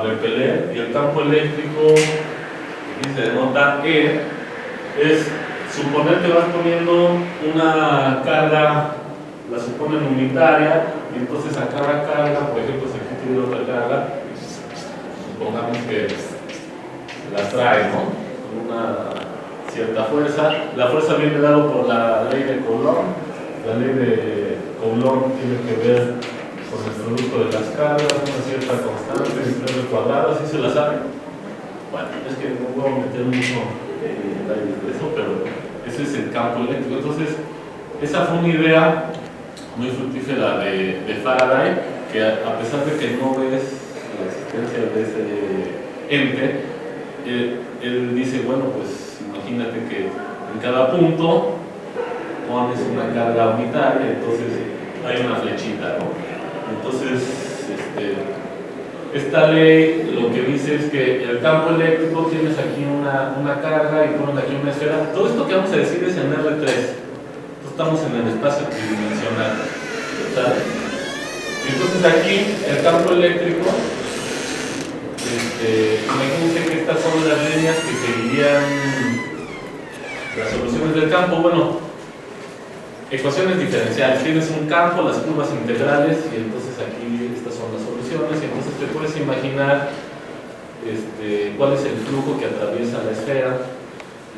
repeler, y el campo eléctrico, aquí se denota E, es suponer que vas poniendo una carga, la suponen unitaria, y entonces a cada carga, por ejemplo, si aquí tiene otra carga, supongamos que la trae, ¿no? Con una cierta fuerza. La fuerza viene dada por la ley de Coulomb. La ley de Coulomb tiene que ver con el producto de las cargas, una cierta constante, el cuadrado, ¿sí se la sabe? Bueno, es que no puedo meter mucho detalles de eso, pero ese es el campo eléctrico. Entonces, esa fue una idea muy fructífera de Faraday, que a pesar de que no ves la existencia de ese ente, él dice, bueno, pues imagínate que en cada punto pones una carga unitaria, entonces hay una flechita, ¿no? Entonces, esta ley lo que dice es que el campo eléctrico tienes aquí una carga y pones aquí una esfera. Todo esto que vamos a decir es en R3. Estamos en el espacio tridimensional, ¿sabes? Entonces aquí el campo eléctrico, imagínense que estas son las líneas que seguirían las soluciones del campo. Bueno, ecuaciones diferenciales. Tienes un campo, las curvas integrales, y entonces aquí estas son las soluciones, y entonces te puedes imaginar cuál es el flujo que atraviesa la esfera.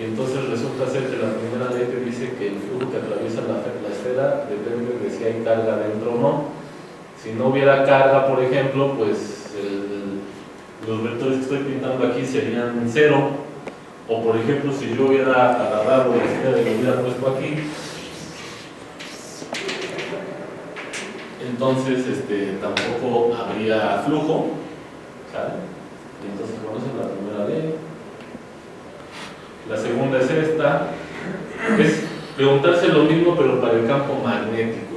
Y entonces resulta ser que la primera ley te dice que el flujo que atraviesa la esfera depende de si hay carga dentro o no. Si no hubiera carga, por ejemplo, pues los vectores que estoy pintando aquí serían 0. O por ejemplo, si yo hubiera agarrado la esfera y lo hubiera puesto aquí, entonces tampoco habría flujo, ¿sale? Y entonces, bueno, esa es la primera ley. La segunda es esta, es preguntarse lo mismo pero para el campo magnético.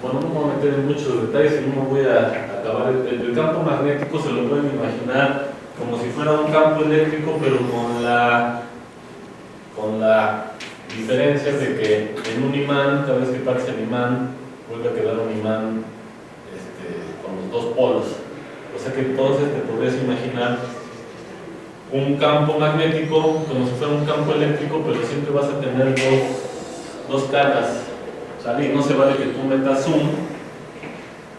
Bueno, no me voy a meter en muchos detalles y no me voy a acabar. El campo magnético se lo pueden imaginar como si fuera un campo eléctrico, pero con la diferencia de que en un imán, cada vez que partes el imán, vuelve a quedar un imán con los dos polos. O sea que entonces te podrías imaginar un campo magnético como si fuera un campo eléctrico, pero siempre vas a tener dos cargas, ¿sale? Y no se vale que tú metas zoom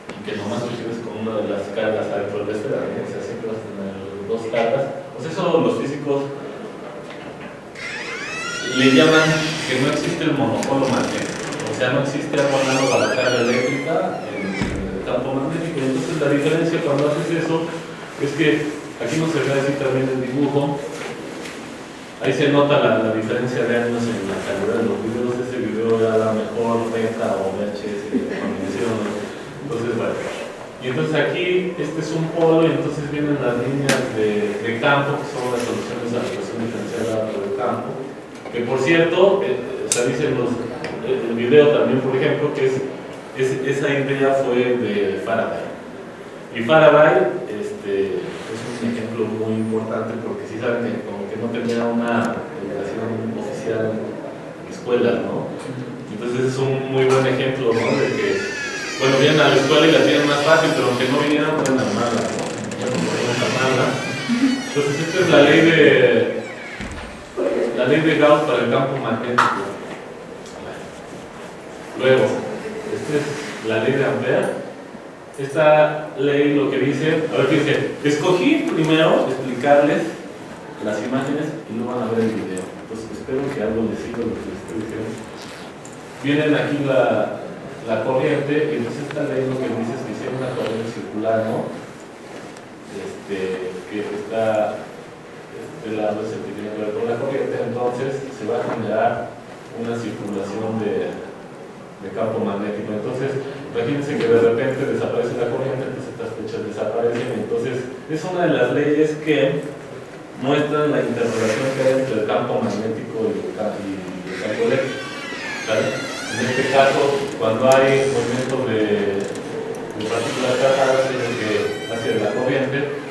y que nomás te quedes con una de las cargas adentro de la esfera, ¿no? O sea, siempre vas a tener dos cargas. Pues eso los físicos le llaman que no existe el monopolo magnético, o sea, no existe algo análogo a la carga eléctrica en el campo magnético. Entonces la diferencia cuando haces eso es que aquí no se ve así también el dibujo. Ahí se nota la diferencia de años en la calidad de los videos. Ese video era la mejor beta o VHS cuando hicieron. Entonces, bueno. Y entonces aquí, este es un polo, y entonces vienen las líneas de campo, que son las soluciones a la ecuación diferencial por el campo. Que por cierto, se dice el video también, por ejemplo, que esa idea fue de Faraday. Y Faraday es un ejemplo muy importante porque sí saben que como que no tenía una educación oficial en escuelas, ¿no? Entonces es un muy buen ejemplo, ¿no? De que, bueno, vienen a la escuela y la tienen más fácil, pero aunque no vinieran, pueden armarla, ¿no? Pueden armarla. Entonces esta es la ley de Gauss para el campo magnético. Luego, esta es la ley de Ampère. Esta ley lo que dice, a ver, fíjense, escogí primero explicarles las imágenes y luego van a ver el video. Entonces espero que algo les sirva lo que les estoy diciendo. Vienen aquí la corriente, y entonces esta ley lo que dice es que si hay una corriente circular, ¿no? Que está este lado es el que tiene que ver con la corriente, entonces se va a generar una circulación de campo magnético. Entonces, imagínense que de repente desaparece la corriente, entonces estas flechas desaparecen. Entonces, es una de las leyes que muestran la interrelación que hay entre el campo magnético y el campo eléctrico, ¿vale? En este caso, cuando hay movimiento de partículas cargadas hacia la corriente,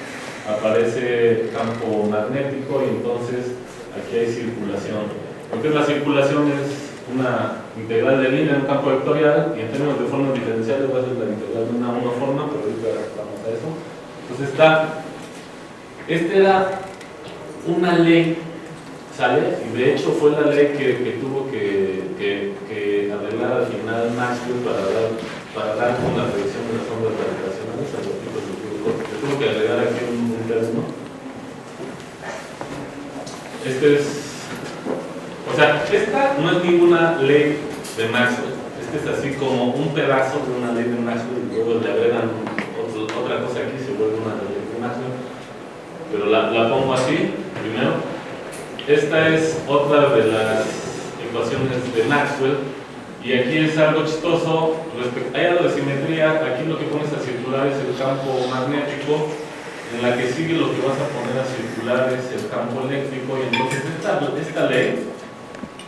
aparece campo magnético, y entonces aquí hay circulación. Lo que es la circulación es una integral de línea en un campo vectorial, y en términos de formas diferenciales va a ser la integral de una forma, pero ahorita vamos a eso. Entonces esta era una ley, ¿sale? Y de hecho fue la ley que tuvo que arreglar al final Maxwell para dar con la predicción de las ondas gravitacionales a los tipos de flujo. Le tuvo que agregar aquí un término. O sea, esta no es ninguna ley de Maxwell. Este es así como un pedazo de una ley de Maxwell y luego le agregan otra cosa aquí, se vuelve una ley de Maxwell. Pero la pongo así, primero. Esta es otra de las ecuaciones de Maxwell. Y aquí es algo chistoso. Hay algo de simetría. Aquí lo que pones a circular es el campo magnético. En la que sigue lo que vas a poner a circular es el campo eléctrico. Y entonces esta ley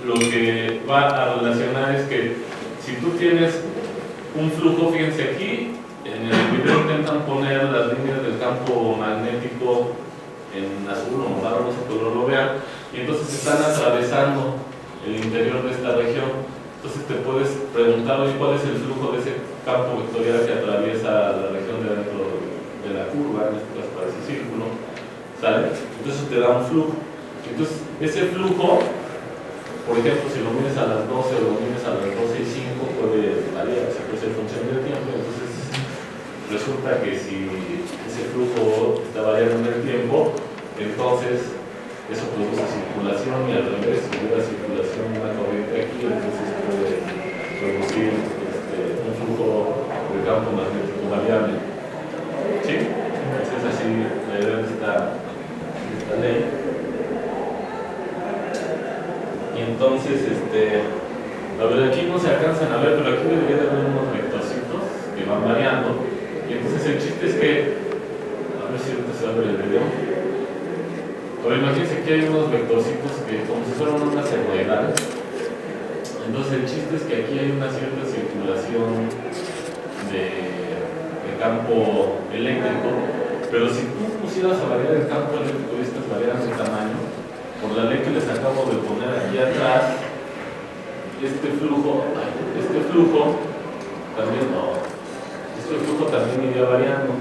lo que va a relacionar es que si tú tienes un flujo, fíjense aquí, en el video intentan poner las líneas del campo magnético en azul o morado, no sé qué color lo vean, y entonces están atravesando el interior de esta región. Entonces te puedes preguntar, oye, ¿cuál es el flujo de ese campo vectorial que atraviesa la región de dentro de la curva, en este caso para ese círculo? ¿Sale? Entonces te da un flujo. Entonces ese flujo, por ejemplo, si lo mides a las 12 o lo mides a las 12 y 5, puede variar, se puede ser función del tiempo. Entonces resulta que si ese flujo está variando en el tiempo, entonces eso produce circulación, y al revés, si hubiera circulación de una corriente aquí, entonces puede producir un flujo de campo magnético variable. ¿Sí? Entonces es así la idea de esta ley. Y entonces, a ver, aquí no se alcanzan a ver, pero aquí debería de haber unos vectorcitos que van variando. Y entonces el chiste es que, a ver si ahorita se abre el video. Pero imagínense que hay unos vectorcitos que como si fueran unas senoidales. Entonces el chiste es que aquí hay una cierta circulación de campo eléctrico, pero si tú pusieras a variar el campo eléctrico y estas variaran de tamaño, por la ley que les acabo de poner aquí atrás, este flujo también iría variando.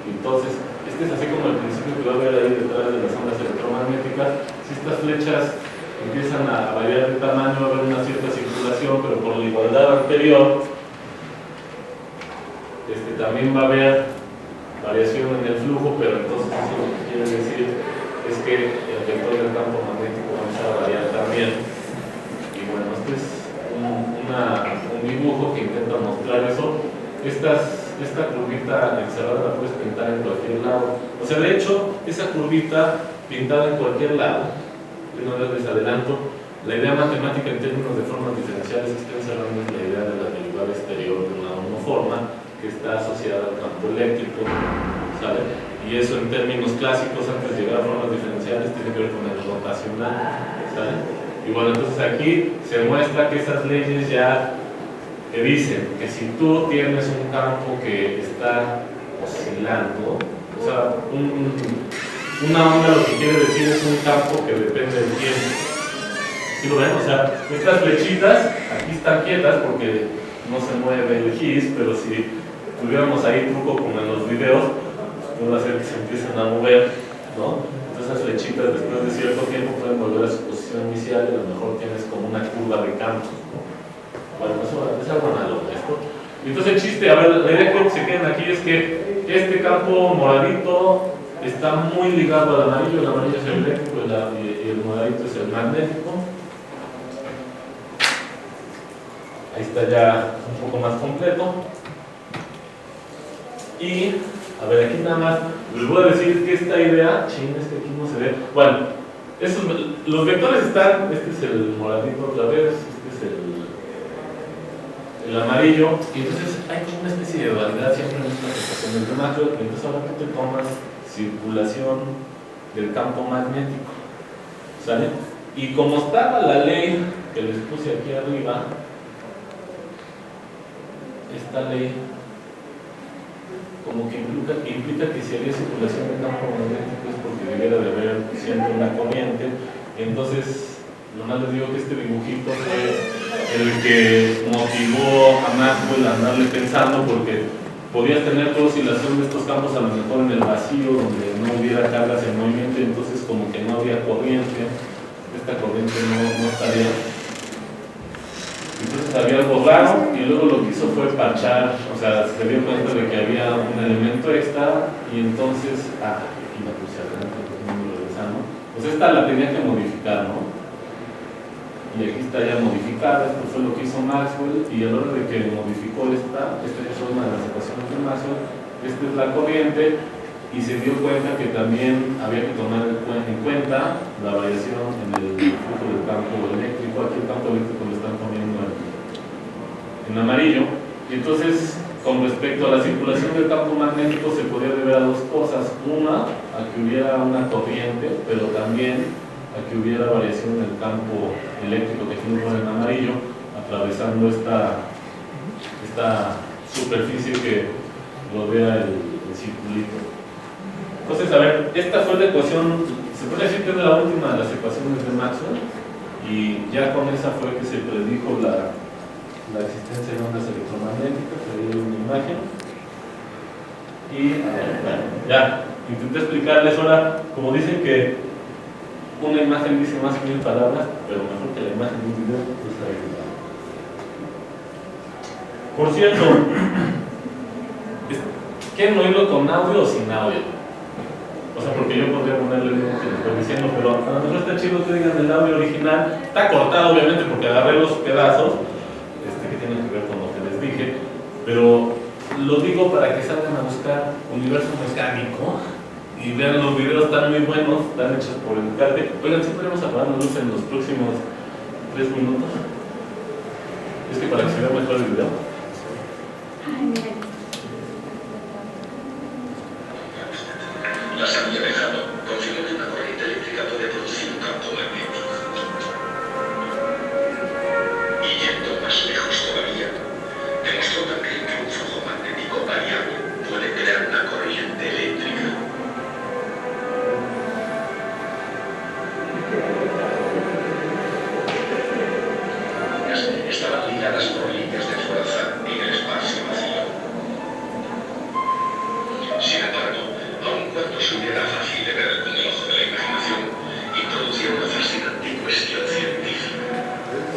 Entonces, este es así como el principio que va a haber ahí detrás de las ondas electromagnéticas. Si estas flechas empiezan a variar de tamaño, va a haber una cierta circulación, pero por la igualdad anterior, también va a haber variación en el flujo, pero entonces eso lo que quiere decir es que el vector del campo magnético va a empezar a variar también. Y bueno, este es un dibujo que intenta mostrar eso. Esta curvita encerrada la puedes pintar en cualquier lado. O sea, de hecho, esa curvita pintada en cualquier lado, de una vez les adelanto, la idea matemática en términos de formas diferenciales que está encerrando es la idea de la derivada exterior de una monoforma que está asociada al campo eléctrico, ¿sale? Y eso en términos clásicos, antes de llegar a formas diferenciales, tiene que ver con el rotacional, ¿sale? Y bueno, entonces aquí se muestra que esas leyes ya que dicen que si tú tienes un campo que está oscilando, o sea, una onda lo que quiere decir es un campo que depende del tiempo. ¿Sí lo ven? O sea, estas flechitas aquí están quietas porque no se mueve el gis, pero si tuviéramos ahí truco como en los videos, puede hacer que se empiecen a mover, ¿no? Entonces esas flechitas después de cierto tiempo pueden volver a su posición inicial y a lo mejor tienes como una curva de campos, ¿no? Bueno, eso es algo análogo a esto. Y entonces el chiste, a ver, la idea que se queden aquí es que este campo moradito está muy ligado al amarillo. El amarillo es el eléctrico y el moradito es el magnético. Ahí está ya un poco más completo. Y, a ver, aquí nada más les voy a decir que esta idea, es que aquí no se ve. Bueno, los vectores están, este es el moradito otra vez, este es el amarillo, y entonces hay como una especie de dualidad siempre en estas ecuaciones de Maxwell. Entonces ahora tú te tomas circulación del campo magnético, ¿sale? Y como estaba la ley que les puse aquí arriba, esta ley como que implica que si había circulación del campo magnético es porque debiera de haber siempre una corriente. Entonces Nomás les digo que este dibujito fue el que motivó a Maxwell a andarle pensando, porque podías tener tu oscilación de estos campos a lo mejor en el vacío, donde no hubiera cargas en movimiento, entonces como que no había corriente, esta corriente no estaría. Entonces había algo raro y luego lo que hizo fue parchar, o sea, se dio cuenta de que había un elemento extra y entonces, aquí la puse adelante, regresando, pues esta la tenía que modificar, ¿no? Y aquí está ya modificada, esto fue lo que hizo Maxwell, y a la hora de que modificó esta es una de las ecuaciones de Maxwell, esta es la corriente, y se dio cuenta que también había que tomar en cuenta la variación en el flujo del campo eléctrico. Aquí el campo eléctrico lo están poniendo en amarillo, y entonces con respecto a la circulación del campo magnético se podía deber a dos cosas: una, a que hubiera una corriente, pero también a que hubiera variación en el campo eléctrico que aquí lo ponen en amarillo, atravesando esta superficie que rodea el circulito. Entonces, a ver, esta fue la ecuación, se puede decir que es la última de las ecuaciones de Maxwell, y ya con esa fue que se predijo la existencia de ondas electromagnéticas. Ahí hay una imagen. Y, bueno, ya, intenté explicarles ahora, como dicen que una imagen dice más que 1000 palabras, pero mejor que la imagen de un video, pues ahí está. Por cierto, ¿quieren oírlo con audio o sin audio? O sea, porque yo podría ponerle lo que les estoy diciendo, pero a lo mejor está chido que digan el audio original. Está cortado, obviamente, porque agarré los pedazos que tienen que ver con lo que les dije, pero lo digo para que salgan a buscar Universo Mecánico y vean los videos, están muy buenos, están hechos por el Carte. Oigan, ¿sí podemos apagar la luz en los próximos 3 minutos? Es que para que se vea mejor el video. La sabia Mejano confirmó que una corriente eléctrica puede producir un campo magnético. Y yendo más lejos todavía, demostró también que un flujo magnético variable puede crear una corriente eléctrica. Estaban ligadas por líneas de fuerza en el espacio vacío. Sin embargo, aun cuando se hubiera fácil de ver con el ojo de la imaginación, introducía una fascinante cuestión científica.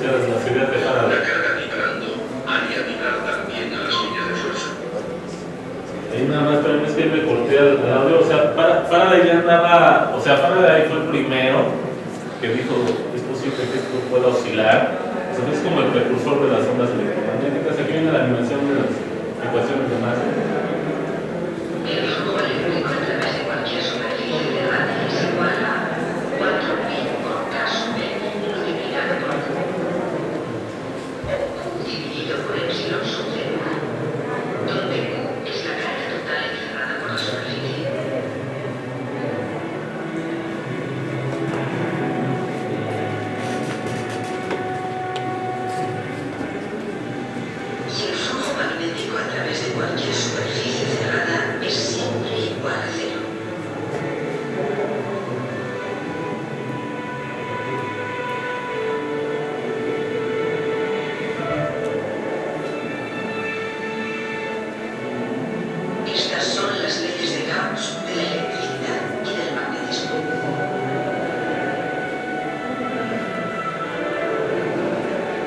La carga vibrando haría vibrar también a las líneas de fuerza. Ahí nada más, pero es que me corté el audio. O sea, Faraday ya andaba, o sea, Faraday fue el primero que dijo: es posible que esto pueda oscilar. O sea, es como el precursor de las ondas electromagnéticas. Aquí viene la animación de las ecuaciones de Maxwell. El flujo eléctrico a través de cualquier superficie de radio es igual a 4.000 por K/m multiplicado por dividido por epsilon sub 0, donde Q es la carga total encerrada por la superficie. Y el flujo magnético a través de cualquier superficie cerrada es siempre igual a 0. Estas son las leyes de Gauss de la electricidad y del magnetismo.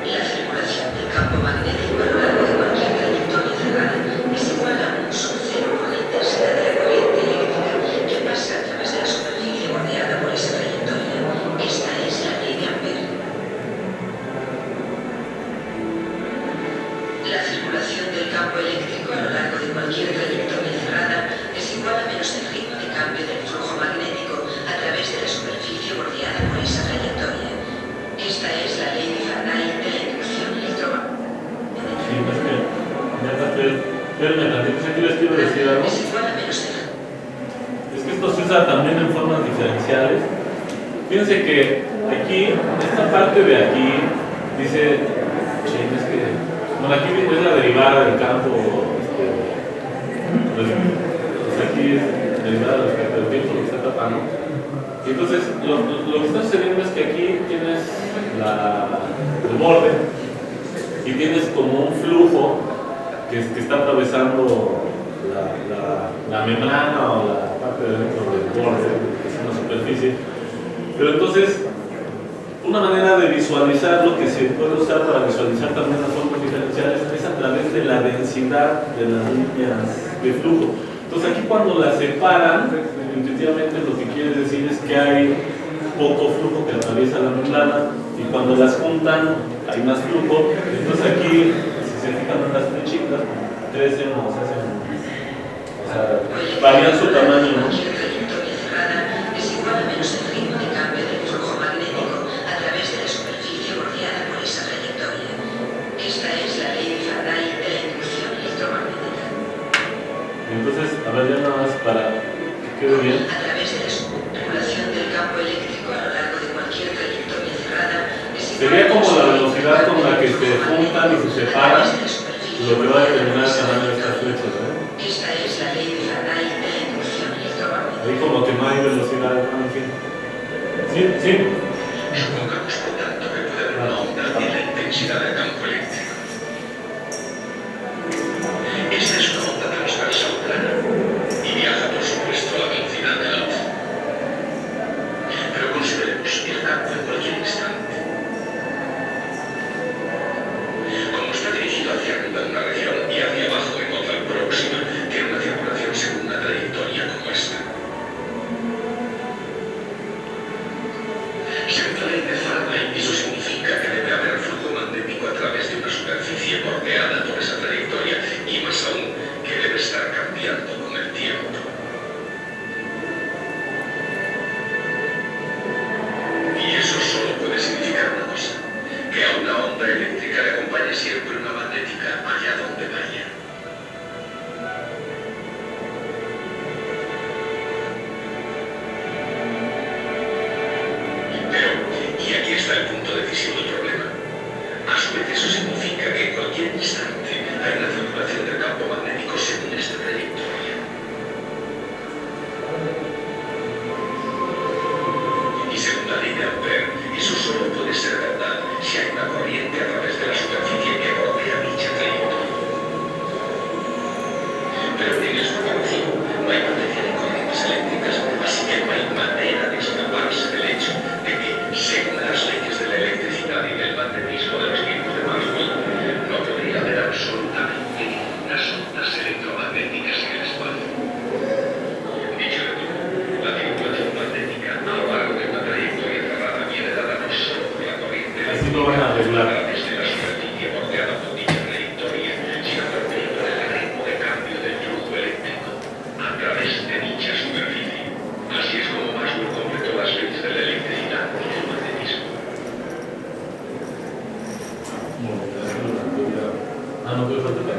La circulación del campo magnético a lo largo de cualquier trayectoria cerrada es igual a 1 sub 0 por la intensidad de la corriente eléctrica que pasa a través de la superficie bordeada por esa trayectoria. Esta es la ley de Ampère. La circulación del campo eléctrico a lo largo de cualquier trayectoria cerrada es igual a menos el ritmo de cambio del flujo magnético a través de la superficie bordeada por esa trayectoria. Esta es la ley de Faraday de la inducción electromagnética. Sí, pues que ya espérenme tantito, aquí les quiero decir algo. Es igual a menos el... Es que esto se usa también en formas diferenciales. Fíjense que aquí, esta parte de aquí, dice, es que, bueno, aquí es la derivada del campo, pues aquí es derivada del efecto del tiempo, lo que está tapando. Y entonces, lo que está sucediendo es que aquí tienes el borde y tienes como un flujo que está atravesando la membrana o la parte de dentro del borde, que es una superficie. Pero entonces, una manera de visualizar lo que se puede usar para visualizar también las formas diferenciales es a través de la densidad de las líneas de flujo. Entonces aquí cuando las separan, intuitivamente lo que quiere decir es que hay poco flujo que atraviesa la membrana, y cuando las juntan hay más flujo. Entonces aquí, si se fijan en las flechitas, crecen o se hacen, o sea, varían su tamaño, ¿no? Es igual a menos el ritmo de cambio del flujo magnético a través de la superficie bordeada por esa trayectoria. Esta es la ley de Faraday de la inducción electromagnética. Entonces, a ver, ya nada más para que quede bien. A través de la circulación del campo eléctrico a lo largo de cualquier trayectoria cerrada, sería como la velocidad con la que se juntan y se separan, lo que va a determinar el tamaño de estas flechas, ¿eh? Esta es la ley de Faraday de la inducción electromagnética. Ahí como que no hay velocidad, en fin. Sí, sí. Supongamos, por tanto, que puede haber una onda en la intensidad del campo eléctrico. Esta es una onda transversal plana y viaja, por supuesto, a la velocidad de la luz. Pero consideremos el campo en cualquier instante. Como está dirigido hacia arriba en una región y hacia abajo en otra próxima, tiene una circulación según una trayectoria como esta. Según la ley de Faraday, eso significa que debe haber flujo magnético a través de una superficie bordeada por esa trayectoria, y más aún, que debe estar cambiando con el tiempo. Y eso solo puede significar una cosa: que a una onda eléctrica le acompañe siempre una magnética allá donde vaya. Pero, y aquí está el punto decisivo del problema, a su vez eso significa que en cualquier instante hay una circulación del campo magnético según esta trayectoria. Y según la ley de Ampère, eso solo puede ser verdad si hay una corriente a través de la superficie que bordea dicha trayectoria. Pero en el superficie no hay potencia de corrientes eléctricas, así que no hay manera de escaparse del hecho de que, según las leyes de la electricidad y del magnetismo de los tiempos de Maxwell, no podría haber absolutamente ninguna ondas electromagnéticas en el espacio. Dicho de nuevo, la circulación magnética a lo largo de una trayectoria cerrada viene dada no solo por la corriente Así lo van a arreglar. desde la superficie bordeada por dicha trayectoria, sino también por el ritmo de cambio del flujo eléctrico a través de dicha superficie. Así es como Maxwell completó las leyes de la electricidad y del magnetismo. No puede faltar.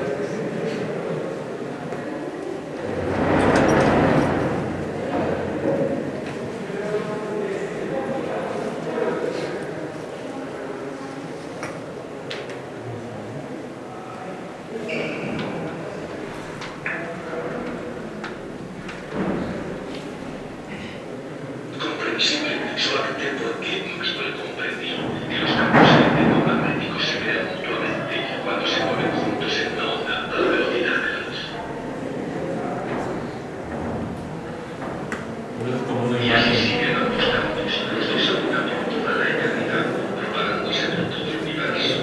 Comprensible solamente porque Maxwell comprendió que los campos electromagnéticos se crean mutuamente cuando se mueven juntos en una onda a la velocidad de la luz. Es como una Y así imagen. siguen ambos campos, los dos a una por toda la eternidad, propagándose por todo el universo.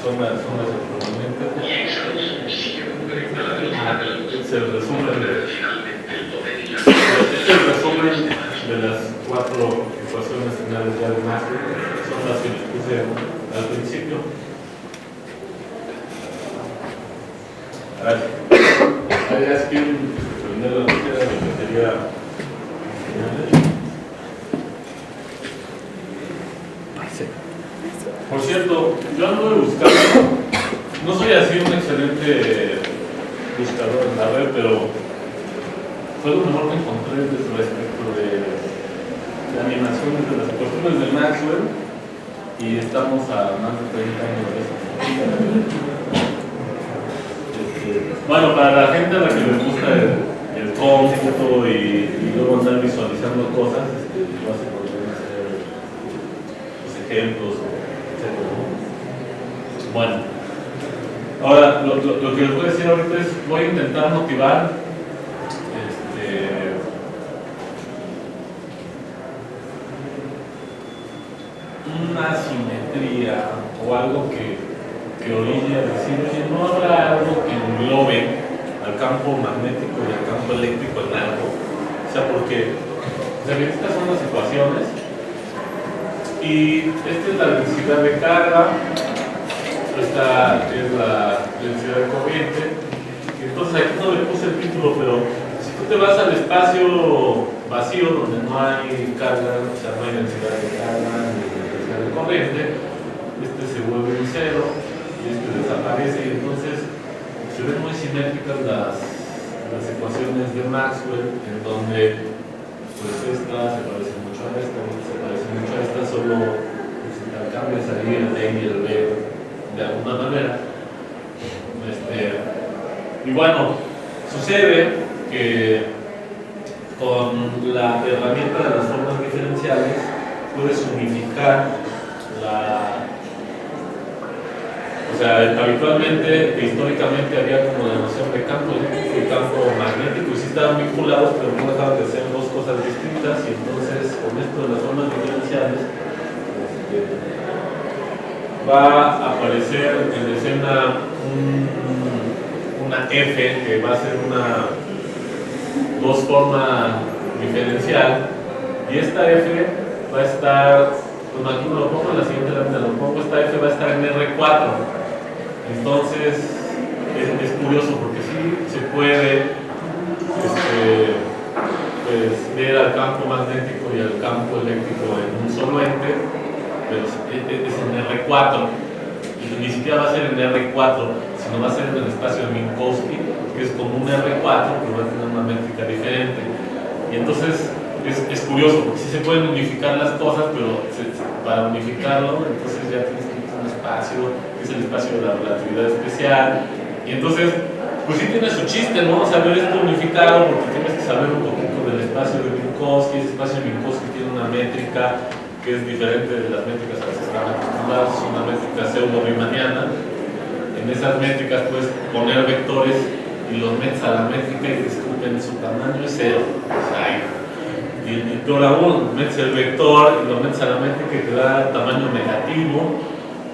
Sombras electromagnéticas. Y esa luz sigue conectada a la velocidad de la luz. Es el resumen Pero finalmente el poder y la es el resumen de las 4 ecuaciones finales ya de Maxwell. Son las que les puse al principio. A ver, ya es que prender la luz era lo que quería enseñarles. Por cierto, yo ando buscando, no soy así un excelente buscador en la red, pero fue lo mejor que encontré respecto de animaciones de las ecuaciones de Maxwell, y estamos a más de 30 años de eso. Bueno, para la gente a la que les gusta el cómputo y luego andar visualizando cosas, vas a poder hacer los ejemplos, etc. Bueno, ahora lo que les voy a decir ahorita es, voy a intentar motivar una simetría o algo que orille a decir, oye, no habrá algo que englobe al campo magnético y al campo eléctrico en algo. O sea, porque estas son las ecuaciones y esta es la densidad de carga, esta es la densidad de corriente. Entonces aquí no le puse el título, pero si tú te vas al espacio vacío donde no hay carga, o sea, no hay densidad de carga ni densidad de corriente, este se vuelve un cero y este desaparece, y entonces se ven muy simétricas las ecuaciones de Maxwell, en donde pues esta se parece mucho a esta, se parece mucho a esta, solo pues, intercambias ahí el A y el B de alguna manera. Y bueno, sucede que con la herramienta de las formas diferenciales puedes unificar o sea, habitualmente, históricamente había como la noción de campo eléctrico y campo magnético, y sí estaban vinculados, pero no dejaban de ser dos cosas distintas, y entonces con esto de las formas diferenciales va a aparecer en escena una F que va a ser una dos forma diferencial, y esta F va a estar, bueno, aquí no lo pongo, en la siguiente lámina lo pongo, esta F va a estar en R4. Entonces es curioso porque sí se puede pues, ver al campo magnético y al campo eléctrico en un solo ente, pero es en R4, y ni siquiera va a ser en R4, sino va a ser en el espacio de Minkowski, que es como un R4, pero va a tener una métrica diferente. Y entonces es curioso porque sí se pueden unificar las cosas, pero para unificarlo entonces ya tienes que ir a un espacio, que es el espacio de la relatividad especial, y entonces pues sí tiene su chiste, ¿no? Saber esto unificado, porque tienes que saber un poquito del espacio de Minkowski. Ese espacio de Minkowski tiene una métrica que es diferente de las métricas a las que están acostumbrados, es una métrica pseudo-riemanniana. En esas métricas puedes poner vectores y los metes a la métrica y descubren su tamaño es cero. O sea, y peor aún, metes el vector y lo metes a la métrica y te da tamaño negativo,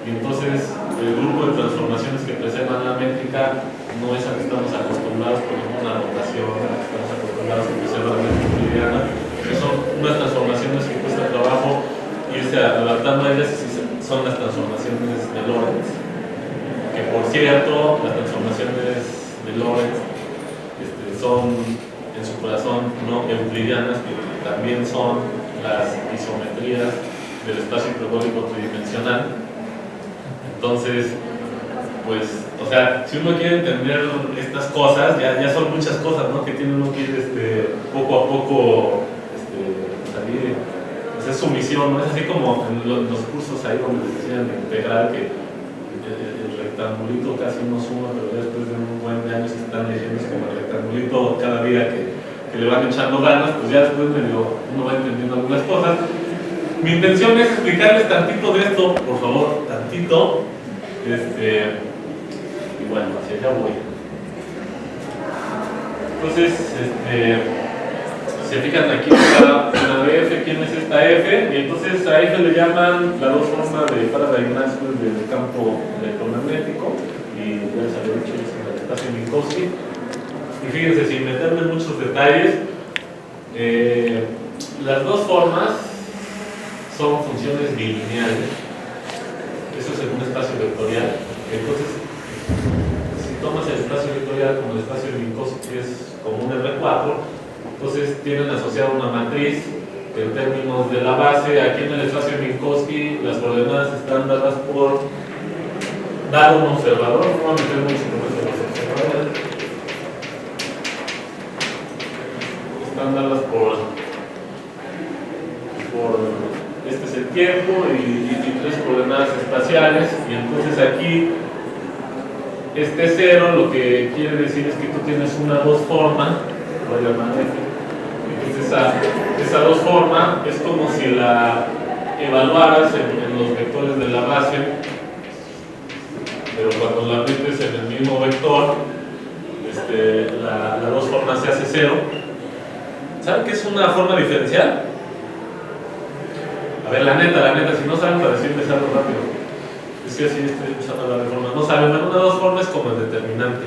y entonces el grupo de transformaciones que preservan la métrica no es a que estamos acostumbrados, por ejemplo, una notación a la que estamos acostumbrados que preserva la métrica euclidiana, que son unas transformaciones que cuesta trabajo irse adaptando a ellas, y son las transformaciones de Lorentz, que por cierto, las transformaciones de Lorentz son en su corazón no euclidianas, que también son las isometrías del espacio hiperbólico tridimensional. Entonces, pues, o sea, si uno quiere entender estas cosas, ya son muchas cosas, ¿no? Que tiene uno que ir poco a poco salir, esa es su misión, ¿no? Es así como en los cursos ahí donde les decían integral que el rectangulito casi no suma, pero después de un buen de años están leyendo, es como el rectangulito cada día que le van echando ganas, pues ya después uno va entendiendo algunas cosas. Mi intención es explicarles tantito de esto, por favor, tantito, y bueno, hacia allá voy. Entonces, se fijan aquí la de F, ¿quién es esta F? Y entonces a F le llaman la dos formas de Faraday-Maxwell del campo electromagnético, y ya les había dicho, es el espacio Minkowski. Y fíjense, sin meterme en muchos detalles, las dos formas son funciones bilineales, eso es en un espacio vectorial. Entonces, si tomas el espacio vectorial como el espacio de Minkowski, que es como un R4, entonces tienen asociada una matriz que en términos de la base, aquí en el espacio de Minkowski, las coordenadas están dadas por dado un observador, no voy a meter mucho con los observadores, están dadas por este es el tiempo y tres coordenadas espaciales, y entonces aquí este 0 lo que quiere decir es que tú tienes una 2 forma, voy a llamar F. Entonces esa 2 forma es como si la evaluaras en los vectores de la base, pero cuando la metes en el mismo vector, la 2 forma se hace 0. ¿Saben qué es una forma diferencial? A ver, la neta, si no saben, para decirles algo rápido. Es que así estoy usando la reforma. No saben, una 2 forma es como el determinante.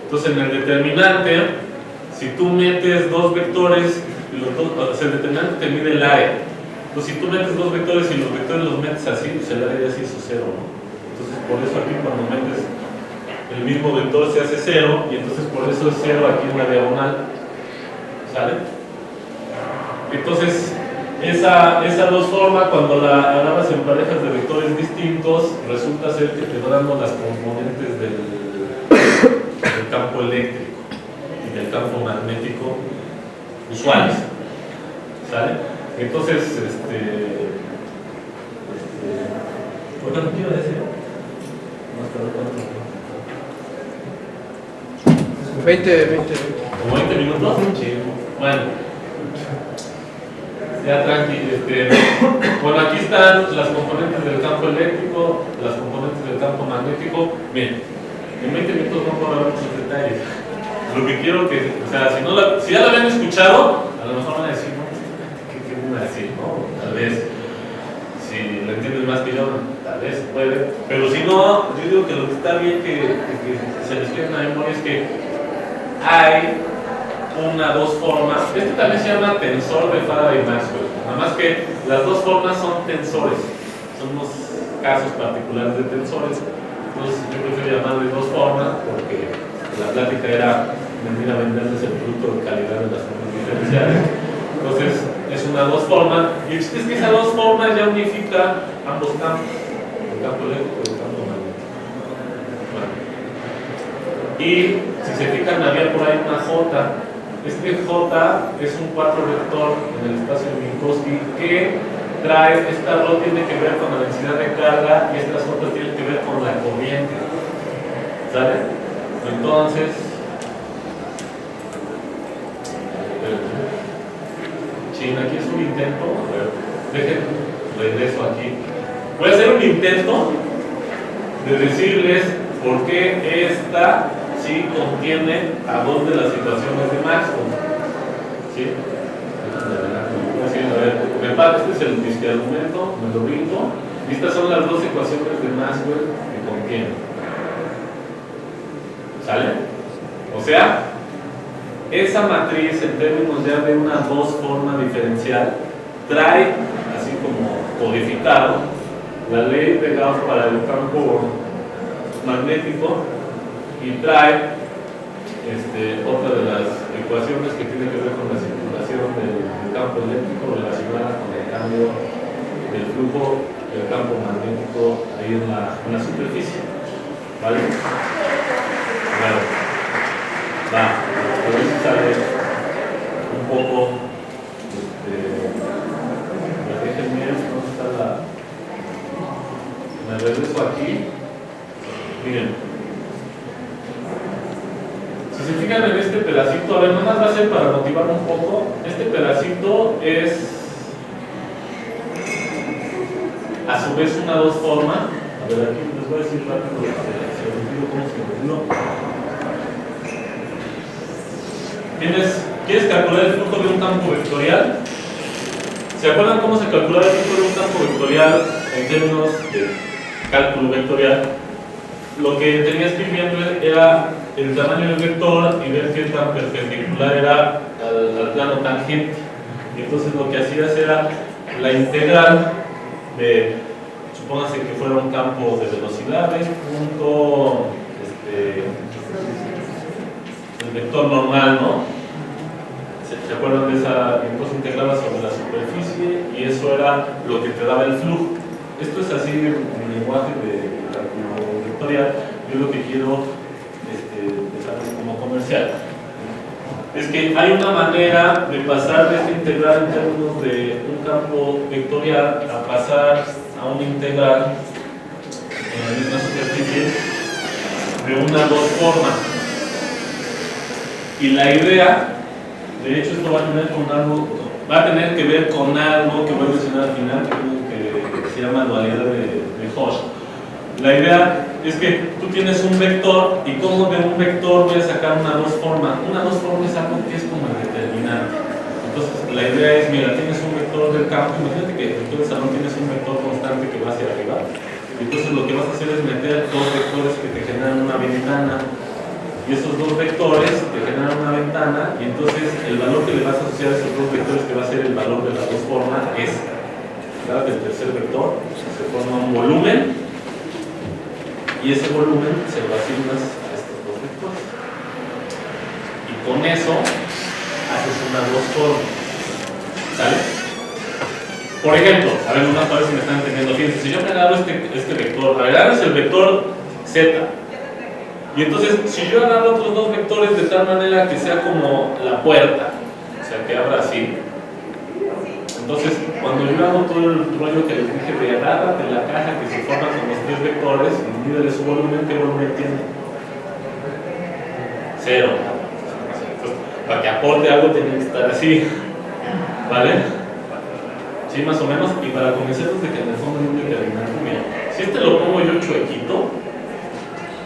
Entonces, en el determinante, si tú metes 2 vectores, o sea, el determinante te mide el área. Entonces, si tú metes 2 vectores y los vectores los metes así, pues el área ya se hizo 0, ¿no? Entonces, por eso aquí cuando metes el mismo vector se hace 0, y entonces por eso es 0 aquí en la diagonal. ¿Sale? Entonces, esa 2 forma, cuando la agarras en parejas de vectores distintos, resulta ser que te van dando las componentes del campo eléctrico y del campo magnético usuales. ¿Sale? Entonces, ¿cuánto quiero decir? 20. ¿Como 20 minutos? Sí. Bueno. Ya tranqui. Bueno, aquí están las componentes del campo eléctrico, las componentes del campo magnético. Bien, en 20 minutos no puedo hablar muchos detalles. Lo que quiero que, o sea, si ya lo habían escuchado, a lo mejor van a decir, no, ¿qué van a decir? ¿No? Tal vez, si lo entiendes más que yo, tal vez puede. Pero si no, yo digo que lo que está bien que se les quede en la memoria es que hay una 2 formas. Este también se llama tensor de Faraday-Maxwell. Nada más que las 2 formas son tensores, son unos casos particulares de tensores. Entonces yo prefiero llamarle 2 formas porque la plática era venir a venderles el producto de calidad de las formas diferenciales. Entonces es una 2 formas, y es que esa 2 formas ya unifica ambos campos, el campo eléctrico y el campo magnético. Bueno. Y si se fijan, había por ahí una J. Este J es un 4 vector en el espacio de Minkowski que trae, esta ρ tiene que ver con la densidad de carga y estas otras tienen que ver con la corriente. ¿Sale? Entonces, aquí es un intento, a ver, dejen, regreso aquí. Voy a hacer un intento de decirles por qué esta sí contiene a 2 de las situaciones de Maxwell. ¿Sí? A ver, este es el disque-argumento, me lo brinco. Y estas son las 2 ecuaciones de Maxwell que contienen. ¿Sale? O sea, esa matriz en términos ya de una 2 forma diferencial trae, así como codificado, la ley de Gauss para el campo magnético y trae otra de las ecuaciones que tiene que ver con la circulación del campo eléctrico relacionada con el cambio del flujo del campo magnético ahí en la superficie. ¿Vale? Claro. Va, a ver si sale un poco. Déjenme, ¿dónde está la? Me regreso aquí. Miren. Si se fijan en este pedacito, a ver, nada más va a ser para motivar un poco. Este pedacito es a su vez una 2 forma. A ver, aquí les voy a decir rápido cómo se lo ¿Quieres calcular el flujo de un campo vectorial? ¿Se acuerdan cómo se calculaba el flujo de un campo vectorial en términos de cálculo vectorial? Lo que tenías que ir viendo era el tamaño del vector y ver qué tan perpendicular era al plano tangente. Y entonces lo que hacías era la integral de, supóngase que fuera un campo de velocidades, punto, el vector normal, ¿no? ¿Se acuerdan de esa? Entonces integraba sobre la superficie y eso era lo que te daba el flujo. Esto es así en lenguaje de cálculo vectorial. Yo lo que quiero dejarles como comercial es que hay una manera de pasar de esta integral en términos de un campo vectorial a pasar a una integral en la misma superficie de una dos forma. Y la idea, de hecho, esto va a tener que ver con algo que voy a mencionar al final, que se llama dualidad de Hosch. La idea es que tú tienes un vector y como de un vector voy a sacar una dos forma. Una dos forma es algo que es como el determinante. Entonces la idea es, mira, tienes un vector del campo, imagínate que en todo el salón tienes un vector constante que va hacia arriba. Entonces lo que vas a hacer es meter dos vectores que te generan una ventana. Y esos dos vectores te generan una ventana y entonces el valor que le vas a asociar a esos dos vectores, que va a ser el valor de las dos formas, es, ¿verdad?, del tercer vector. Se forma un volumen y ese volumen se lo asignas a estos dos vectores. Y con eso haces una dos formas. ¿Sale? Por ejemplo, a ver, unas veces me están entendiendo. Fíjense, si yo me agarro este vector, a ver, agarras el vector Z. Y entonces, si yo agarro otros dos vectores de tal manera que sea como la puerta, o sea, que abra así. Entonces, cuando yo hago todo el rollo que les dije de agárrate la caja que se forma con los tres vectores y mídele su volumen, ¿qué volumen tiene? 0. Entonces, para que aporte algo tiene que estar así, ¿vale? Sí, más o menos. Y para convencerlos de que en el fondo hay un determinante, mira, si este lo pongo yo chuequito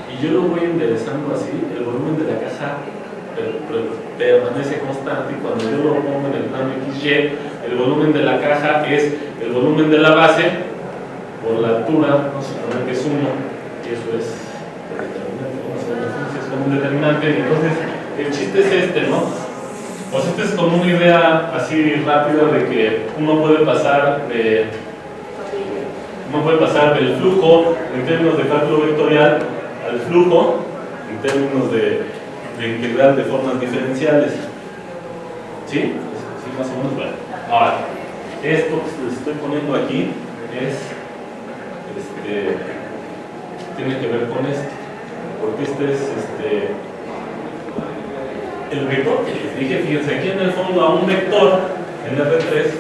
y yo lo voy enderezando así, el volumen de la caja permanece constante, y cuando yo lo pongo en el plano XY, el volumen de la caja es el volumen de la base por la altura, vamos a poner que es 1, y eso es el determinante, vamos a ver, es como un determinante. Entonces el chiste es este, ¿no? Pues esta es como una idea así rápida de que uno puede pasar del flujo en términos de cálculo vectorial al flujo en términos de integral de formas diferenciales. ¿Sí? Sí, más o menos. Bueno, ahora, esto que les estoy poniendo aquí tiene que ver con esto, porque este es el vector que les dije. Fíjense, aquí en el fondo a un vector en R3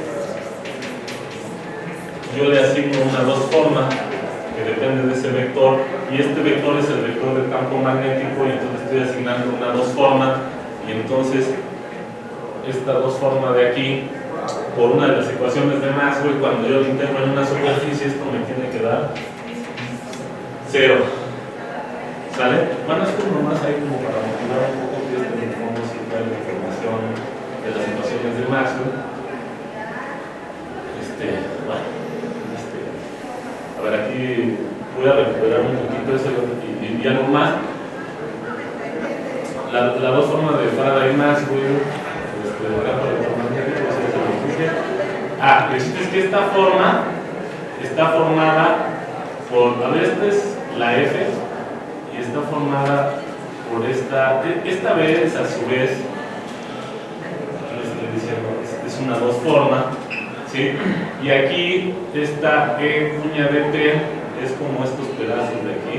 yo le asigno una dos forma que depende de ese vector, y este vector es el vector del campo magnético, y entonces estoy asignando una dos forma, y entonces esta dos forma de aquí, por una de las ecuaciones de Maxwell, cuando yo lo integro en una superficie, esto me tiene que dar 0. ¿Sale? Bueno, esto nomás ahí como para motivar un poco que en el fondo sí trae la información de las ecuaciones de Maxwell. A ver, aquí voy a recuperar un poquito eso y algo más. La dos formas de Faraday Maxwell, el campo electromagnético, el chiste es que esta forma está formada por, a ver, esta es la F, y está formada por esta vez, a su vez, les estoy diciendo, es una dos forma. ¿Sí? Y aquí esta E cuña de T es como estos pedazos de aquí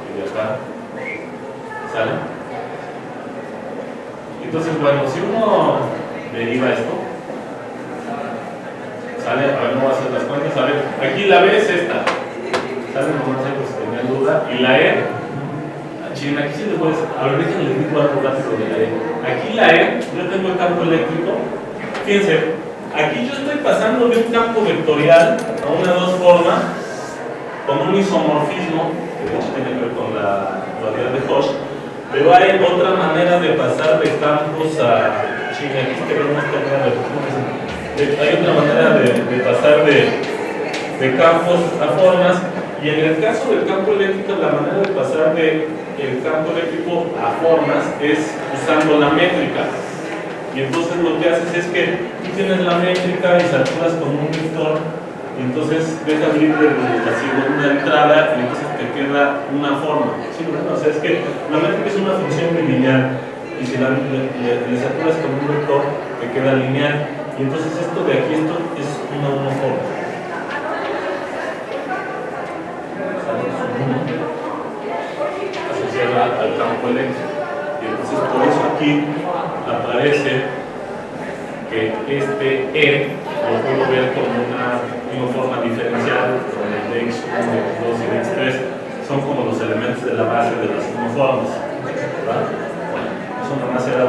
y de acá. ¿Sale? Entonces, bueno, si uno deriva esto, ¿sale? A ver, no voy a hacer las cuentas. A ver, aquí la B es esta, ¿sale? Nomás ahí pues tenía duda. Y la E, aquí sí les voy a decir, a ver, déjenme digo algo rápido de la E. Aquí la E, yo tengo el campo eléctrico. Fíjense, aquí yo estoy pasando de un campo vectorial a una dos forma con un isomorfismo, que de hecho tiene que ver con la dualidad de Hosch, pero hay otra manera de pasar de campos a... Sí, aquí queremos tener... Hay otra manera de pasar de campos a formas, y en el caso del campo eléctrico, la manera de pasar del campo eléctrico a formas es usando la métrica. Y entonces lo que haces es que tú tienes la métrica y saturas con un vector, y entonces dejas libre una entrada, y entonces te queda una forma. ¿Sí? O sea, es que la métrica es una función bilineal, y si le saturas con un vector, te queda lineal. Y entonces esto de aquí, esto es una forma. Asociada al campo eléctrico. Y entonces por eso aquí aparece que este E lo puedo ver como una forma diferencial de x1, de x2 y de x3. son como los elementos de la base de las homoformas. ¿Verdad? Bueno, eso nomás era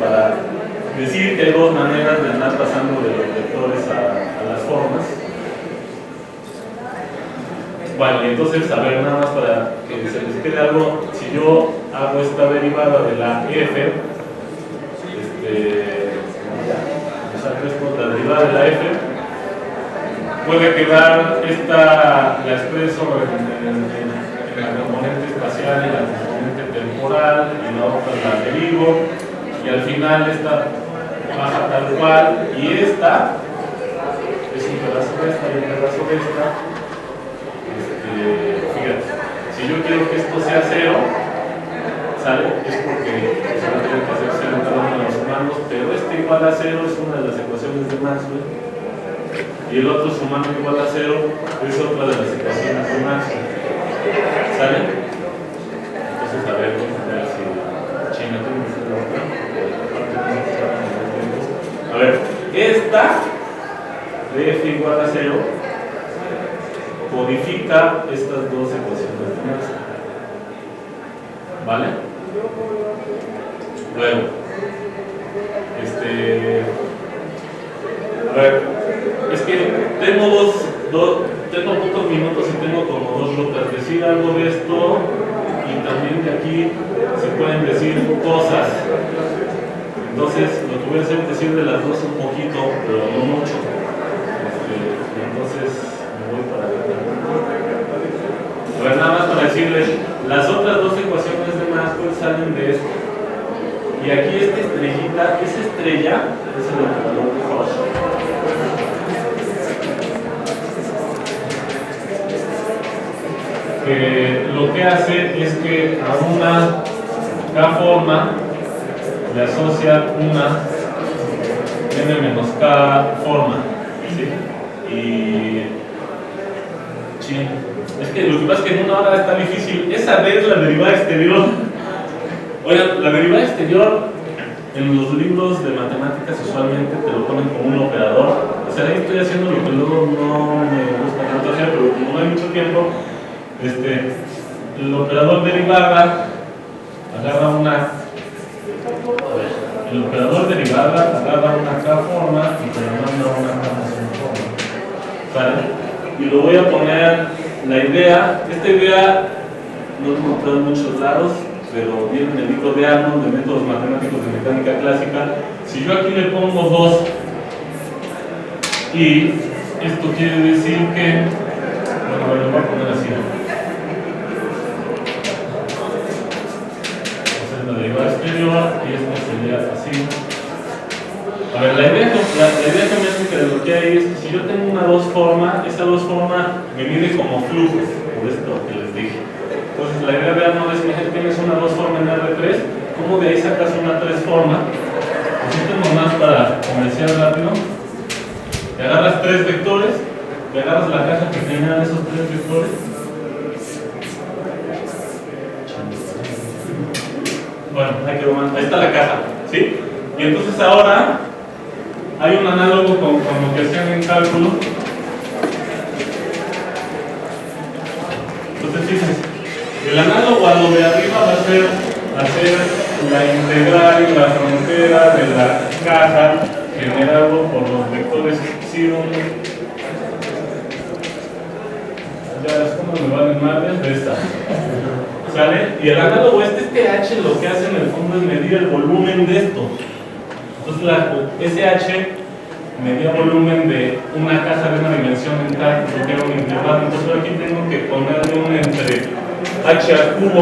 para decir que hay dos maneras de andar pasando de los vectores a las formas. Bueno, y entonces, a ver, nada más para que se les quede algo, si yo hago esta derivada de la f, la derivada de la f, puede quedar la expreso en la componente espacial y la componente temporal, y la otra la derivo, y al final esta baja tal cual, y esta es un pedazo de esta y un pedazo de esta. Fíjate, si yo quiero que esto sea cero, ¿sale? Es porque se va a tener que hacer cero en cada uno de los humanos, pero este igual a cero es una de las ecuaciones de Maxwell, y el otro sumando igual a cero es otra de las ecuaciones de Maxwell, ¿sale? Entonces, a ver si China tiene que ser la otra. A ver, esta de f igual a cero codifica estas dos ecuaciones de Maxwell, ¿vale? Luego, a ver, es que tengo pocos minutos y tengo como dos rutas, decir algo de esto y también de aquí se pueden decir cosas. Entonces, lo que voy a hacer es decir de las dos un poquito, pero no mucho. Entonces, me voy para acá. A ver, nada más para decirles, las otras dos ecuaciones de Maxwell salen de esto. Y aquí esta estrellita, esa estrella es el operador de Cauchy. Que lo que hace es que a una K forma le asocia una n menos K forma, ¿sí? Y es que lo que pasa es que en una hora está difícil es saber la derivada exterior. Oigan, la derivada exterior en los libros de matemáticas usualmente te lo ponen como un operador. O sea, ahí estoy haciendo lo que luego no me gusta tanto hacer, pero como no hay mucho tiempo, el operador derivada agarra una. El operador derivada agarra una K forma y te lo manda una K forma. ¿Sale? Y lo voy a poner, la idea, esta idea no lo encontré en muchos lados, pero viene en el libro de Arnold de métodos matemáticos de mecánica clásica. Si yo aquí le pongo 2 y esto quiere decir que, bueno, lo voy a poner así. Entonces la derivada exterior y esto sería así. A ver, la idea geométrica de lo que hay es que si yo tengo una 2 forma, esa 2 forma me mide como flujo, por esto que les dije. Entonces la idea de Arnold es que si tienes una 2 forma en R3, ¿cómo de ahí sacas una 3 forma? Pues esto es nomás para comerciar rápido. Te agarras 3 vectores, te agarras la caja que tenía esos 3 vectores. Bueno, ahí está la caja, ¿sí? Y entonces ahora hay un análogo con lo que hacían en cálculo. Entonces fíjense, el análogo a lo de arriba va a ser hacer la integral y la frontera de la caja generado por los vectores psilon. Ya es como me valen madres de esta. ¿Sale? Y el análogo este H lo que hace en el fondo es medir el volumen de esto. Entonces SH medía volumen de una caja de una dimensión en tal, porque era un intervalo. Entonces yo aquí tengo que ponerle un entre H al cubo.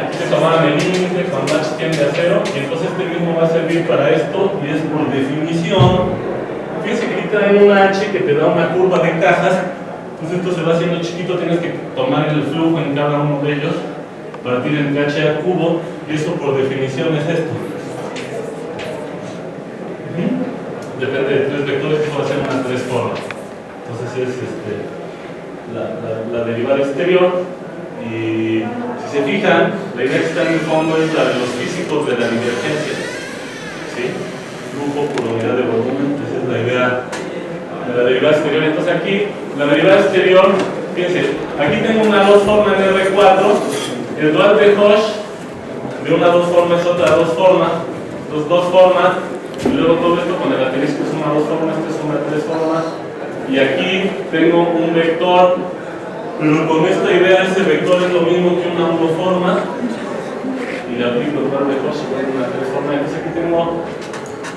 Aquí se tomaban el límite cuando H tiende a 0, y entonces este mismo va a servir para esto, y es por definición. Fíjense que aquí traen una H que te da una curva de cajas. Entonces esto se va haciendo chiquito, tienes que tomar el flujo en cada uno de ellos, partir entre H al cubo, y eso por definición es esto. Depende de 3 vectores, que va a ser una 3 formas. Entonces es la derivada exterior. Y si se fijan, la idea que está en el fondo es la de los físicos de la divergencia, ¿sí? Flujo por unidad de volumen. Esa es la idea de la derivada exterior. Entonces aquí, la derivada exterior, fíjense, aquí tengo una 2 forma en R4, el dual de Hosch de una 2 forma es otra 2 forma, entonces 2 formas, y luego todo esto con el asterisco es una 2 forma, esto es una 3 formas, y aquí tengo un vector, pero con esta idea ese vector es lo mismo que una 1 forma, y le aplico el dual de Hosch con una 3 forma, entonces aquí tengo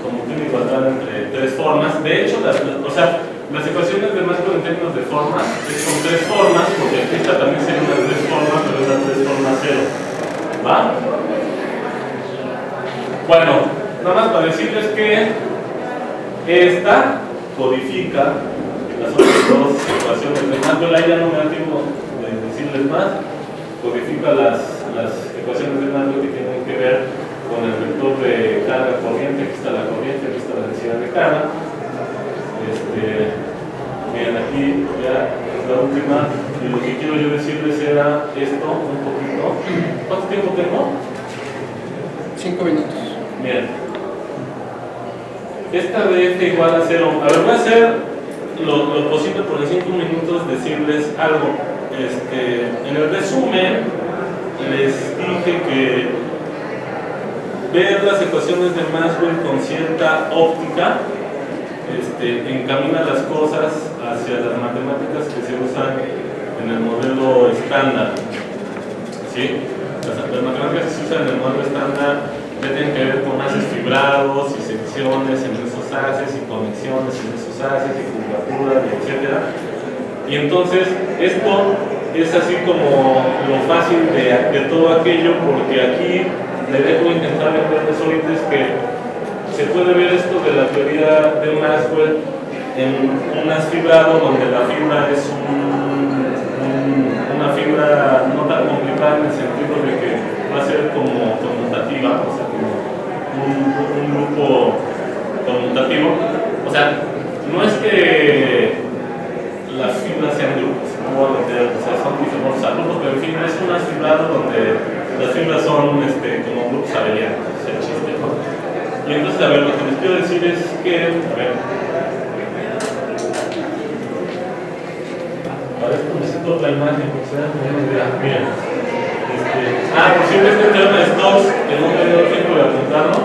como que una igualdad entre 3 formas. De hecho, las ecuaciones de Maxwell en términos de formas son 3 formas, porque aquí esta también sería una 3 formas, pero es la 3 forma 0. ¿Va? Bueno, nada más para decirles que esta codifica las otras 2 ecuaciones de Maxwell. Ahí ya no me da tiempo de decirles más. Codifica las ecuaciones de Maxwell que tienen que ver con el vector de carga corriente. Aquí está la corriente, aquí está la densidad de carga. Bien, aquí ya es la última, y lo que quiero yo decirles era esto un poquito. ¿Cuánto tiempo tengo? 5 minutos. Bien. Esta df igual a 0. A ver, voy a hacer lo posible por en 5 minutos decirles algo. En el resumen les dije que ver las ecuaciones de Maxwell con cierta óptica encamina las cosas hacia las matemáticas que se usan en el modelo estándar. ¿Sí? Las matemáticas que se usan en el modelo estándar tienen que ver con haces fibrados y secciones en esos haces y conexiones en esos haces y curvaturas, etc. Y entonces esto es así como lo fácil de todo aquello, porque aquí le dejo intentar verles ahorita es que se puede ver esto de la teoría de Maxwell en un haz fibrado donde la fibra es una fibra no tan complicada en el sentido de que va a ser como conmutativa, o sea, como un grupo conmutativo. O sea, no es que las fibras sean grupos, no voy a meter, o sea, son diferentes grupos, pero en fin, es un haz fibrado donde las fibras son como grupos abelianos, o sea, el chiste, ¿no? Y entonces, a ver, lo que les quiero decir es que, a ver, para esto necesito otra imagen, porque se dan una idea. Miren, por cierto, este teorema de Stokes, que no me he dado tiempo de apuntarlo.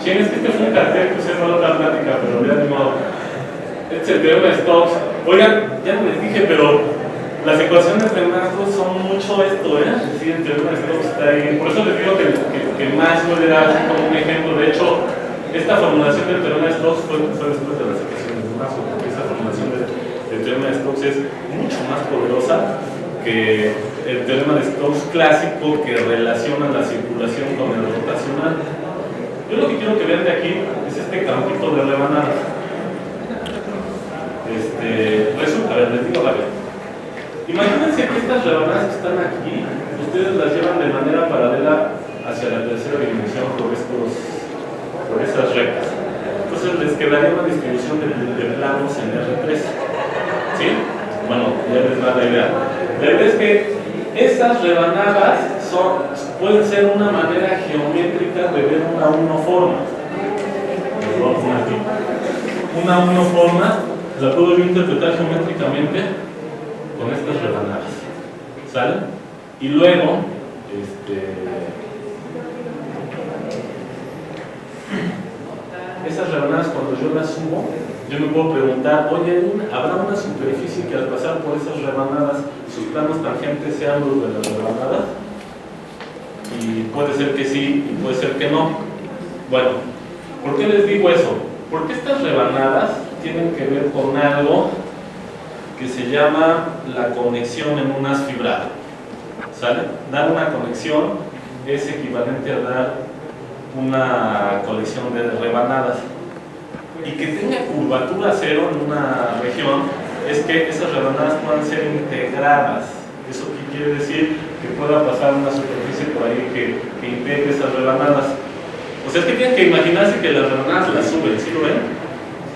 Chen, es que este fue un cartel que usé para otra plática, pero ya ni modo. Este es el teorema de Stokes. Oigan, ya no les dije, pero las ecuaciones de Maxwell son mucho esto, ¿eh? Es decir, el teorema de Stokes está ahí. Por eso les digo que Maxwell era como un ejemplo. De hecho, esta formulación del teorema de Stokes fue después de las ecuaciones de Maxwell, porque esa formulación del teorema de Stokes es mucho más poderosa que el teorema de Stokes clásico que relaciona la circulación con el rotacional. Yo lo que quiero que vean de aquí es este campito de rebanadas. Resulta, a ver, les digo rápido. Imagínense que estas rebanadas que están aquí, ustedes las llevan de manera paralela hacia la tercera dimensión por esas rectas. Entonces les quedaría una distribución de planos en R3. ¿Sí? Bueno, ya les va la idea. La idea es que esas rebanadas pueden ser una manera geométrica de ver una unoforma. Les voy a poner aquí. Una unoforma la puedo yo interpretar geométricamente con estas rebanadas. ¿Sale? Y luego, esas rebanadas cuando yo las subo, yo me puedo preguntar, oye, ¿habrá una superficie que al pasar por esas rebanadas sus planos tangentes sean los de las rebanadas? Y puede ser que sí y puede ser que no. Bueno, ¿por qué les digo eso? Porque estas rebanadas tienen que ver con algo que se llama la conexión en un haz fibrado. ¿Sale? Dar una conexión es equivalente a dar una colección de rebanadas. Y que tenga curvatura cero en una región es que esas rebanadas puedan ser integradas. ¿Eso qué quiere decir? Que pueda pasar una superficie por ahí que integre esas rebanadas. O sea, es que tienen que imaginarse que las rebanadas las suben, ¿sí lo ven?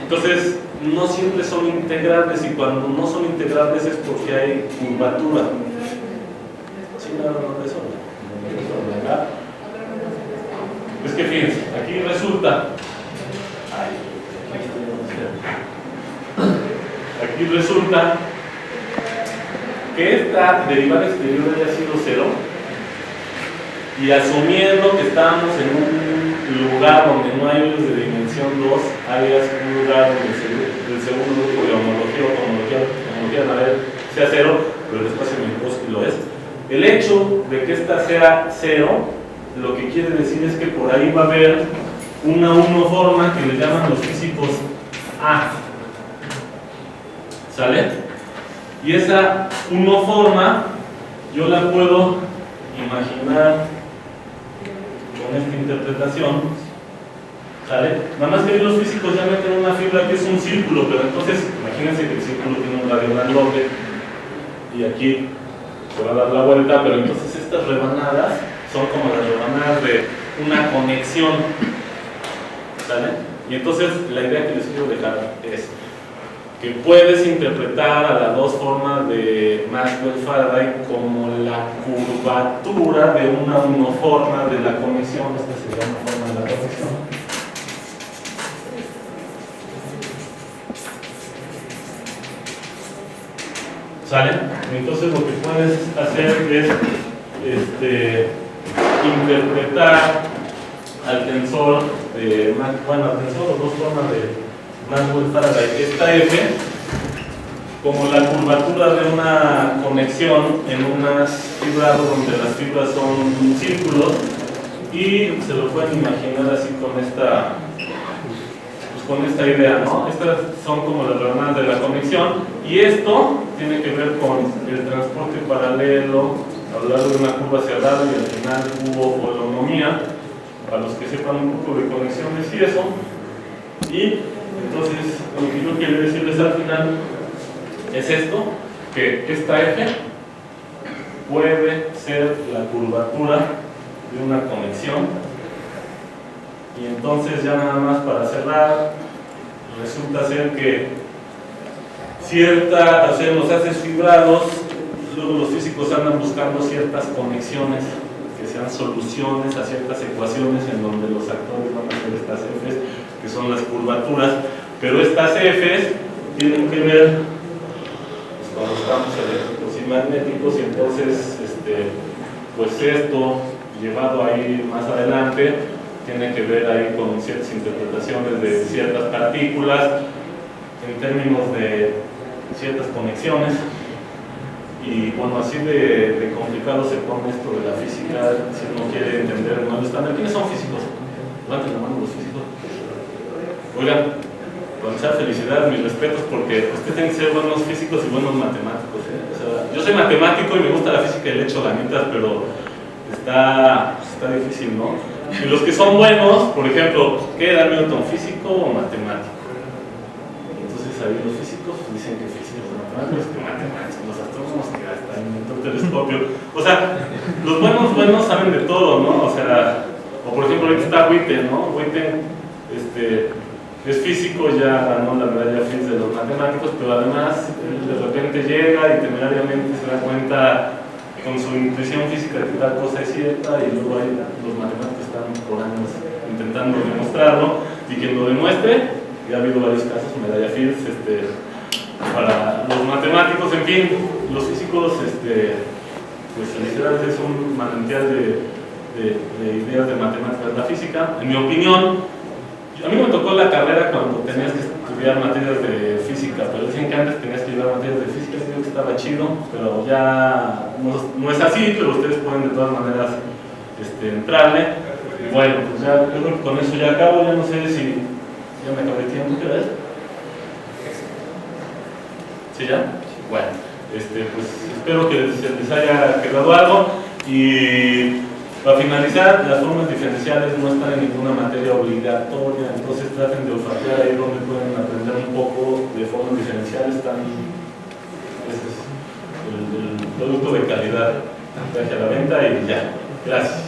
Entonces, no siempre son integrables, y cuando no son integrables es porque hay curvatura. ¿Sí me dan eso? ¿Verdad? Es que fíjense, aquí resulta. resulta que esta derivada exterior haya sido 0, y asumiendo que estamos en un lugar donde no hay hoyos de dimensión 2, alias un lugar donde el segundo grupo de homología o homología sea 0, pero el espacio Minkowski lo es. El hecho de que esta sea 0, lo que quiere decir es que por ahí va a haber una unoforma que le llaman los físicos A. ¿Sale? Y esa unoforma yo la puedo imaginar con esta interpretación. ¿Sale? Nada más que los físicos ya meten una fibra que es un círculo, pero entonces imagínense que el círculo tiene un radio grandote y aquí se va a dar la vuelta, pero entonces estas rebanadas son como las rebanadas de una conexión. ¿Sale? Y entonces la idea que les quiero dejar es que puedes interpretar a las dos formas de Maxwell-Faraday como la curvatura de una unoforma de la conexión. Esta sería una forma de la conexión. ¿Sale? Entonces lo que puedes hacer es interpretar al tensor de al tensor o dos formas de Maxwell-Faraday, esta F como la curvatura de una conexión en unas fibras donde las fibras son círculos, y se lo pueden imaginar así con esta idea, ¿no? Estas son como las rebanadas de la conexión, y esto tiene que ver con el transporte paralelo a lo largo de una curva cerrada, y al final hubo holonomía, para los que sepan un poco de conexiones y eso. Y entonces lo que yo quiero decirles al final es esto, que esta F puede ser la curvatura de una conexión. Y entonces ya nada más para cerrar, resulta ser que los haces fibrados, luego los físicos andan buscando ciertas conexiones que sean soluciones a ciertas ecuaciones en donde los actores van a hacer estas Fs, que son las curvaturas, pero estas Fs tienen que ver pues, con los campos eléctricos y magnéticos, y entonces pues esto llevado ahí más adelante tiene que ver ahí con ciertas interpretaciones de ciertas partículas en términos de ciertas conexiones. Y bueno, así de complicado se pone esto de la física si uno quiere entender el modelo estándar. ¿Quiénes son físicos? Levanten la mano los físicos. Oigan, con esa felicidad, mis respetos, porque ustedes tienen que ser buenos físicos y buenos matemáticos, ¿eh? O sea, yo soy matemático y me gusta la física y le echo ganitas, pero está difícil, ¿no? Y los que son buenos, por ejemplo, ¿qué era Newton? ¿Físico o matemático? Entonces ahí los físicos dicen que físicos, matemáticos que matemáticos, los astrónomos que hasta inventó el telescopio. O sea, los buenos saben de todo, ¿no? O sea, o por ejemplo ahorita está Witten, ¿no? Witten es físico, ya ganó la medalla Fields de los matemáticos, pero además él de repente llega y temerariamente se da cuenta con su intuición física de que tal cosa es cierta, y luego ahí los matemáticos están por años intentando demostrarlo, y quien lo demuestre, ya ha habido varios casos, medalla Fields, para los matemáticos. En fin, los físicos, pues felicidades, es un manantial de ideas de matemáticas. La física, en mi opinión, a mí me tocó la carrera cuando tenías que estudiar materias de física, pero dicen que antes tenías que llevar materias de física, creo que estaba chido, pero ya no es así, pero ustedes pueden de todas maneras entrarle. Y bueno, pues ya, yo creo que con eso ya acabo, ya no sé si ya me acabé tiempo, ¿qué hora es? ¿Sí ya? Bueno, pues espero que se les haya quedado algo, y para finalizar, las formas diferenciales no están en ninguna materia obligatoria, entonces traten de olfatear ahí donde pueden aprender un poco de formas diferenciales. Ese es el producto de calidad hacia la venta, y ya. Gracias.